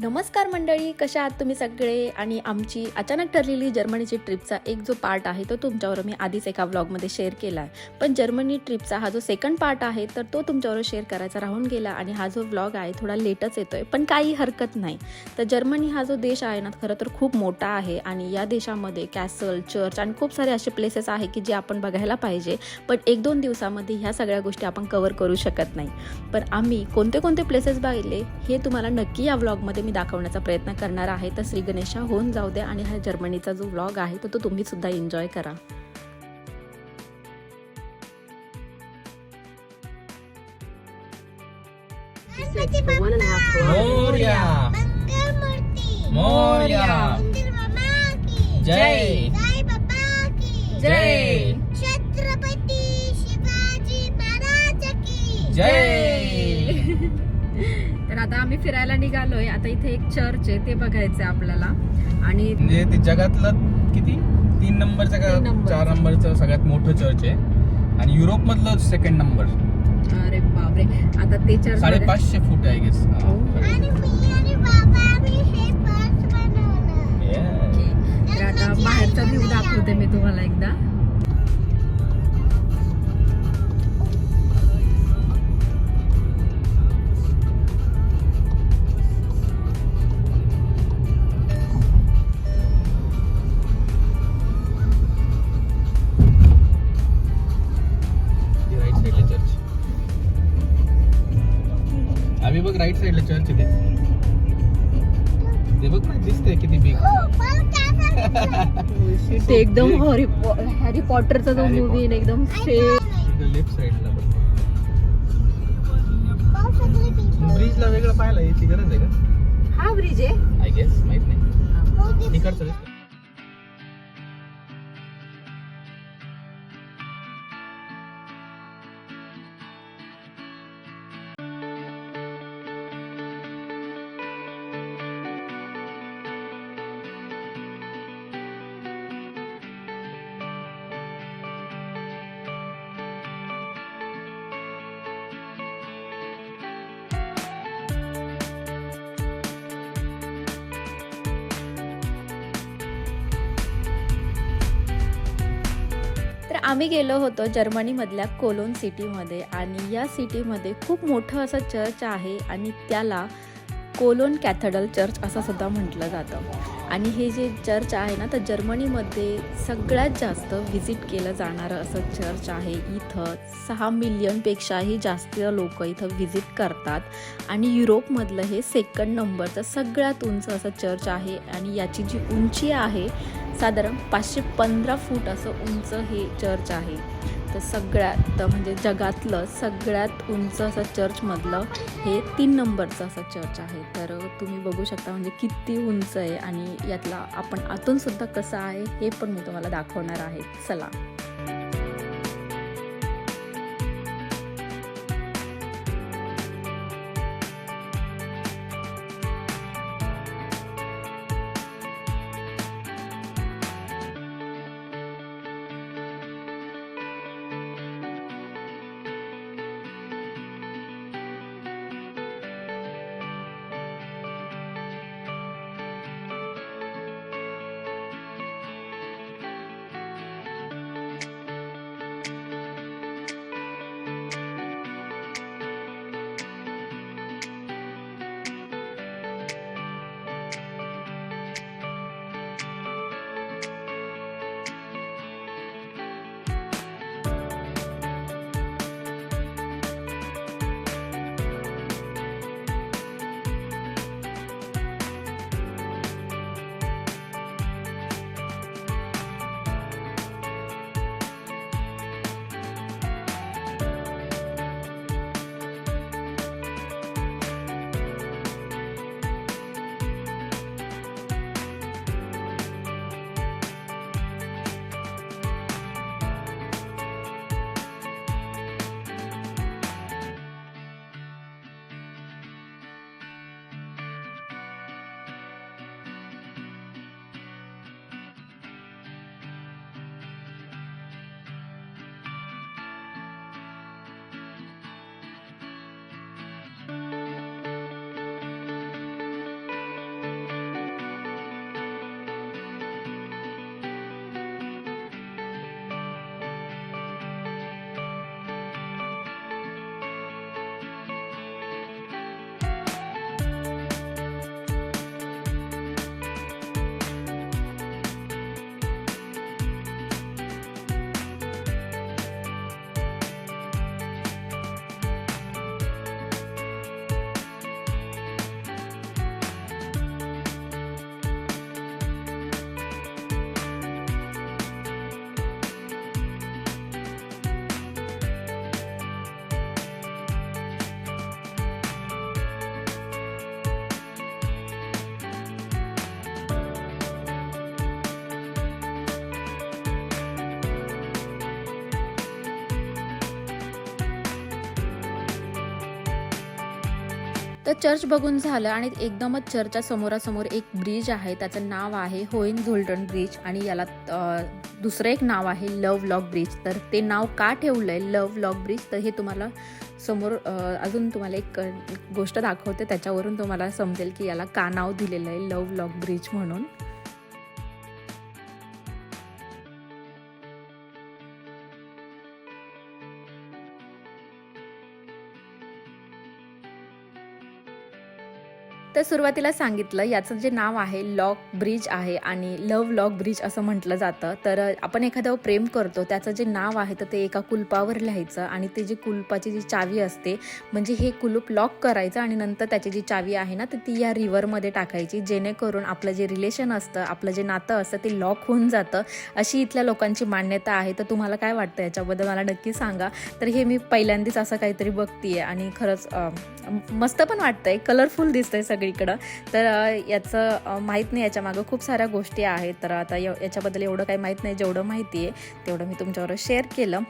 नमस्कार मंडळी, कशा आहात तुम्ही सगळे. आणि आमची अचानक ठरलेली जर्मनीची ट्रिपचा एक जो पार्ट आहे तो तुमच्यावर मी आधीच एका व्लॉगमध्ये शेअर केला आहे. पण जर्मनी ट्रिपचा हा जो सेकंड पार्ट आहे तर तो तुमच्यावर शेअर करायचा राहून गेला आणि हा जो व्लॉग आहे थोडा लेटच येतोय, पण काही हरकत नाही. तर जर्मनी हा जो देश आहे ना खरं तर खूप मोठा आहे आणि या देशामध्ये कॅसल, चर्च आणि खूप सारे असे प्लेसेस आहे की जे आपण बघायला पाहिजे. पण 1-2 दिवसामध्ये ह्या सगळ्या गोष्टी आपण कव्हर करू शकत नाही. पण आम्ही कोणते कोणते प्लेसेस बघितले हे तुम्हाला नक्की या व्लॉगमध्ये मी दाखवण्याचा प्रयत्न करणार आहे. तर श्री गणेशा होऊन जाऊ द्या आणि हा जर्मनीचा जो व्लॉग आहे तो तुम्ही सुद्धा एन्जॉय करा. मोरया मोरया जय जय छत्रपती शिवाजी महाराज की जय. तर आता आम्ही फिरायला निघालोय. आता इथे एक चर्च आहे ते बघायचं आपल्याला. आणि म्हणजे ते जगातलं किती 3 नंबरचं का 4 नंबरचं सगळ्यात मोठं चर्च आहे आणि युरोप मधलं सेकंड नंबर. अरे बापरे, आता ते चर्च 550 फूट आहे गेस. आणि मी आणि बाबा आम्ही हे पर्स बनवलं. तर आता बाहेरचा व्ह्यू दाखवते मी तुम्हाला एकदा. राईट साईडला चर्च. आम्ही बघ राईट साईडला चर्च आहे ते बघ ना, दिसतंय किती बिग. ते एकदम हॅरी पॉटरचा जो मूवी आहे एकदम सेम. लेफ्ट साईडला ब्रिजला वेगळं पाहायला याची गरज आहे का? हा ब्रिज आहे. आय गेस, माहित नाही. इकडचं दिसतं. तर आम्ही गेलो होतो जर्मनीमधल्या कोलोन सिटीमध्ये आणि या सिटीमध्ये खूप मोठं असं चर्च आहे आणि त्याला कोलोन कॅथेड्रल चर्च असं सुद्धा म्हटलं जातं. आणि हे जे चर्च आहे ना तर जर्मनीमध्ये सगळ्यात जास्त व्हिजिट केलं जाणारं असं चर्च आहे. इथं 6 मिलियनपेक्षाही जास्त लोक इथं व्हिजिट करतात आणि युरोपमधलं हे सेकंड नंबरचं सगळ्यात उंच असं चर्च आहे आणि याची जी उंची आहे साधारण 515 फूट असं उंच हे चर्च आहे. तर सगळ्यात म्हणजे जगातलं सगळ्यात उंच असं चर्चमधलं हे 3 नंबरचं असं चर्च आहे. तर तुम्ही बघू शकता म्हणजे किती उंच आहे आणि यातला आपण आतून सुद्धा कसं आहे हे पण मी तुम्हाला दाखवणार आहे. चला. तर चर्च बघून झालं आणि एकदमच चर्चच्या समोरासमोर एक ब्रिज आहे, त्याचं नाव आहे होहेनझोल्डन ब्रिज आणि याला दुसरं एक नाव आहे लव्ह लॉक ब्रिज. तर ते नाव का ठेवलं आहे लव्ह लॉक ब्रिज, तर हे तुम्हाला समोर अजून तुम्हाला एक गोष्ट दाखवते, त्याच्यावरून तुम्हाला समजेल की याला का नाव दिलेलं आहे लव्ह लॉक ब्रिज म्हणून. तर सुरुवातीला सांगितलं याचं जे नाव आहे लॉक ब्रिज आहे आणि लव्ह लॉक ब्रिज असं म्हटलं जातं. तर आपण एखाद्यावर प्रेम करतो त्याचं जे नाव आहे तर ते एका कुलपावर लिहायचं आणि ते जी कुलपाची जी चावी असते म्हणजे हे कुलूप लॉक करायचं आणि नंतर त्याची जी चावी आहे ना तर ती या रिव्हरमध्ये टाकायची, जेणेकरून आपलं जे रिलेशन असतं, आपलं जे नातं असतं ते लॉक होऊन जातं, अशी इथल्या लोकांची मान्यता आहे. तर तुम्हाला काय वाटतं याच्याबद्दल मला नक्की सांगा. तर हे मी पहिल्यांदाच असं काहीतरी बघतीये आणि खरंच मस्त पण वाटतंय, कलरफुल दिसतंय सगळीकडं. तर याचं माहीत नाही, याच्या मागं खूप साऱ्या गोष्टी आहेत. तर आता याच्याबद्दल एवढं काही माहीत नाही, जेवढं माहिती आहे तेवढं मी तुमच्याबरोबर शेअर केलं.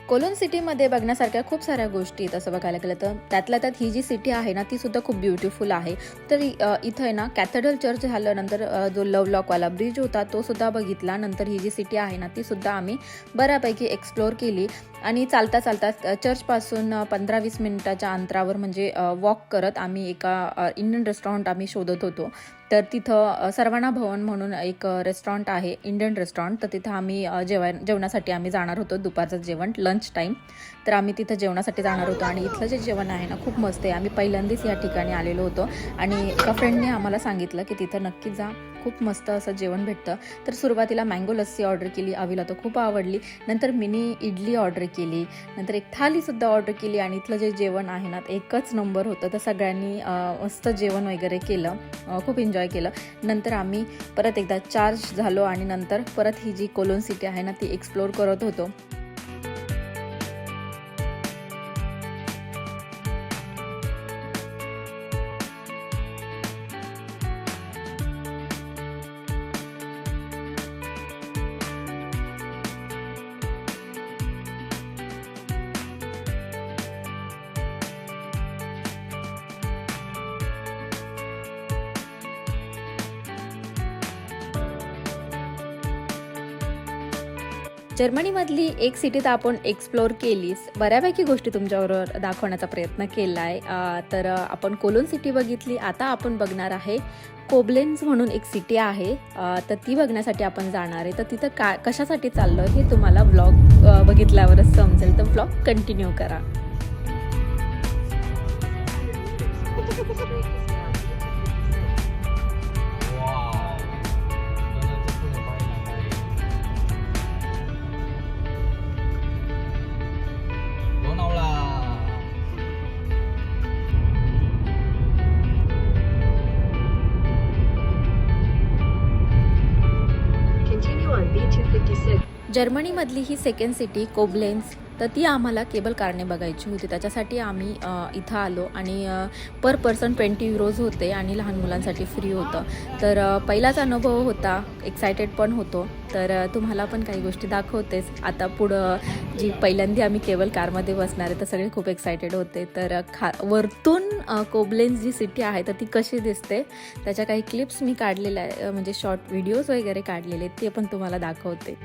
कोलोन सिटीमध्ये बघण्यासारख्या खूप साऱ्या गोष्टी आहेत असं बघायला गेलं तर. त्यातल्या त्यात ही जी सिटी आहे ना ती सुद्धा खूप ब्युटिफुल आहे. तर इथं आहे ना कॅथेड्रल चर्च झालं, नंतर जो लव्ह लॉकवाला ब्रिज होता तो सुद्धा बघितला. नंतर ही जी सिटी आहे ना ती सुद्धा आम्ही बऱ्यापैकी एक्सप्लोअर केली आणि चालता चालता चर्चपासून 15-20 मिनिटाच्या अंतरावर म्हणजे वॉक करत आम्ही एका इंडियन रेस्टॉरंट आम्ही शोधत होतो. तर तिथं सर्वाना भवन म्हणून एक रेस्टॉरंट आहे, इंडियन रेस्टॉरंट. तर तिथं आम्ही जेवणासाठी आम्ही जाणार होतो, दुपारचं जेवण लंच टाईम. तर आम्ही तिथं जेवणासाठी जाणार होतो आणि इथलं जे जेवण आहे ना खूप मस्त आहे. आम्ही पहिल्यांदाच या ठिकाणी आलेलो होतो आणि एका फ्रेंडने आम्हाला सांगितलं की तिथं नक्की जा, खूप मस्त असं जेवण भेटतं. तर सुरुवातीला मँगो लस्सी ऑर्डर केली, अवीला तर खूप आवडली. नंतर मिनी इडली ऑर्डर केली, नंतर एक थालीसुद्धा ऑर्डर केली आणि इथलं जे जेवण आहे ना एकच नंबर होतं. तर सगळ्यांनी मस्त जेवण वगैरे केलं, खूप एन्जॉय केलं. नंतर आम्ही परत एकदा चार्ज झालो आणि नंतर परत ही जी कोलोन सिटी आहे ना ती एक्सप्लोअर करत होतो. जर्मनीमधली एक सिटी तर आपण एक्सप्लोअर केलीच, बऱ्यापैकी गोष्टी तुमच्याबरोबर दाखवण्याचा प्रयत्न केला आहे. तर आपण कोलोन सिटी बघितली, आता आपण बघणार आहे कोबलेन्स म्हणून एक सिटी आहे. तर ती बघण्यासाठी आपण जाणार आहे. तर तिथं कशासाठी चाललो हे तुम्हाला व्लॉग बघितल्यावरच समजेल. तर व्लॉग कंटिन्यू करा. जर्मनीमधली ही सेकंड सिटी कोबलेन्स, तर ती आम्हाला केबल कारने बघायची होती. त्याच्यासाठी आम्ही इथं आलो आणि पर पर्सन 20 युरोज होते आणि लहान मुलांसाठी फ्री होतं. तर पहिलाच अनुभव होता, एक्सायटेड पण होतो. तर तुम्हाला पण काही गोष्टी दाखवतेच. आता पुढं जी पहिल्यांदा आम्ही केबल कारमध्ये बसणार आहे तर सगळे खूप एक्सायटेड होते. तर वरतून कोबलेन्स जी सिटी आहे तर ती कशी दिसते त्याच्या काही क्लिप्स मी काढलेल्या आहे, म्हणजे शॉर्ट व्हिडिओज वगैरे काढलेले, ते पण तुम्हाला दाखवते.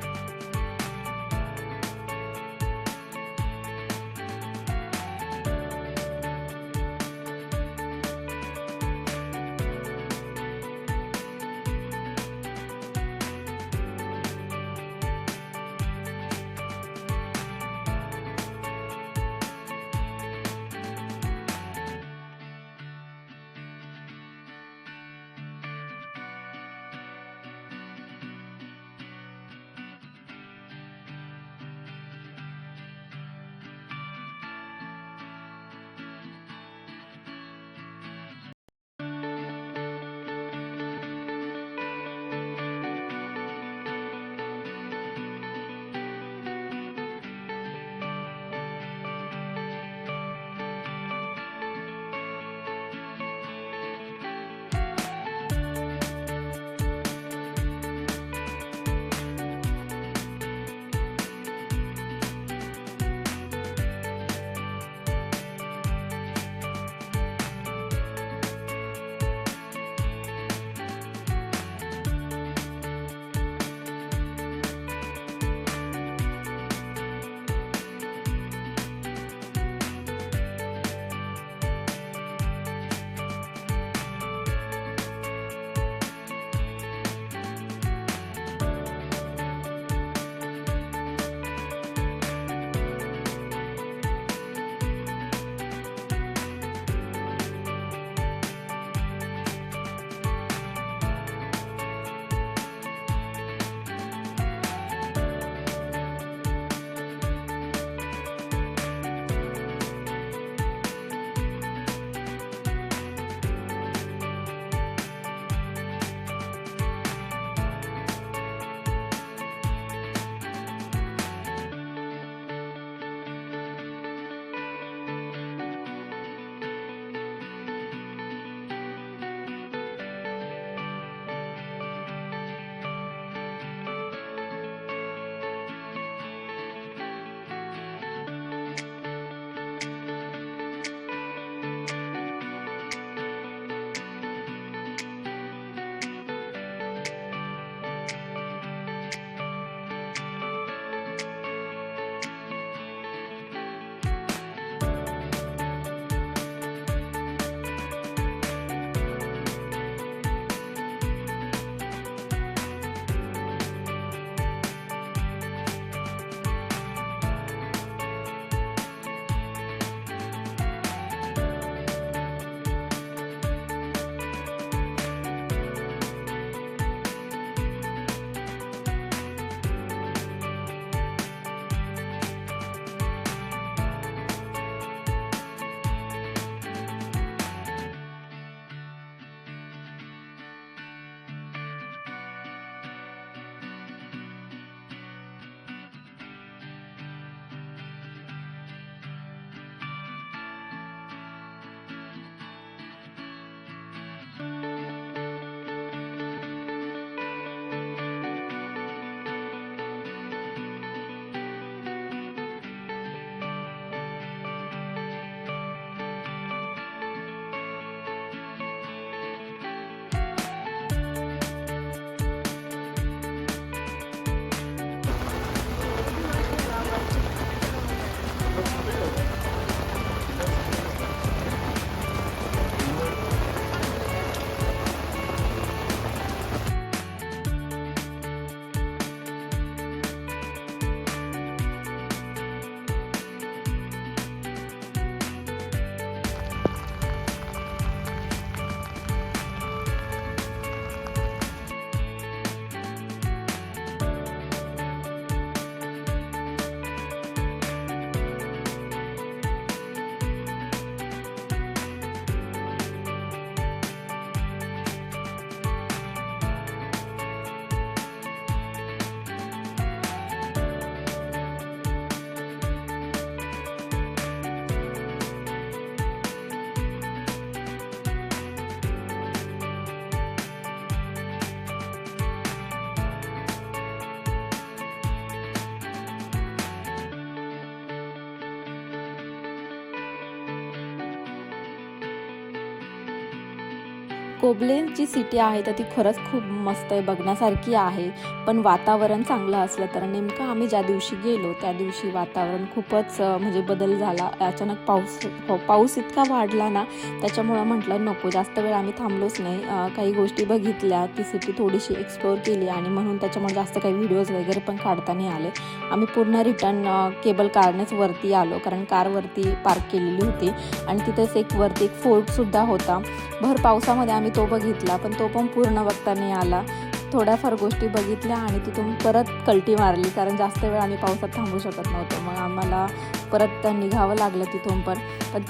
कोबलेन जी सिटी आहे तर ती खरंच खूप मस्त आहे, बघण्यासारखी आहे. पण वातावरण चांगलं असलं तर, नेमकं आम्ही ज्या दिवशी गेलो त्या दिवशी वातावरण खूपच म्हणजे बदल झाला. अचानक पाऊस इतका वाढला ना, त्याच्यामुळं म्हटलं नको, जास्त वेळ आम्ही थांबलोच नाही. काही गोष्टी बघितल्या, ती सिटी थोडीशी एक्सप्लोअर केली आणि म्हणून त्याच्यामुळे जास्त काही व्हिडिओज वगैरे पण काढता नाही आले. आम्ही पूर्ण रिटर्न केबल कारनेच वरती आलो, कारण कार वरती पार्क केलेली होती आणि तिथेच वरती एक फोर्टसुद्धा होता. भर पावसामध्ये आम्ही तो बघितला, पण तो पण पूर्ण बघता नाही आला. थोड्याफार गोष्टी बघितल्या आणि तिथून परत कल्टी मारली, कारण जास्त वेळ आम्ही पावसात थांबू शकत नव्हतो. मग आम्हाला परत निघावं लागलं तिथून पण.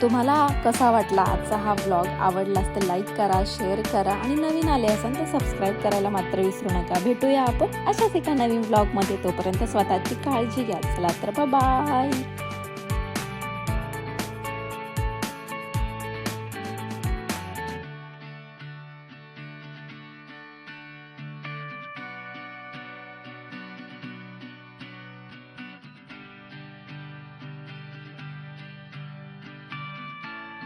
तुम्हाला कसा वाटला आजचा हा व्लॉग? आवडलास तर लाईक करा, शेअर करा आणि नवीन आले असाल तर सबस्क्राईब करायला मात्र विसरू नका. भेटूया आपण अशाच एका नवीन व्लॉगमध्ये. तोपर्यंत स्वतःची काळजी घ्या. चला तर बाय.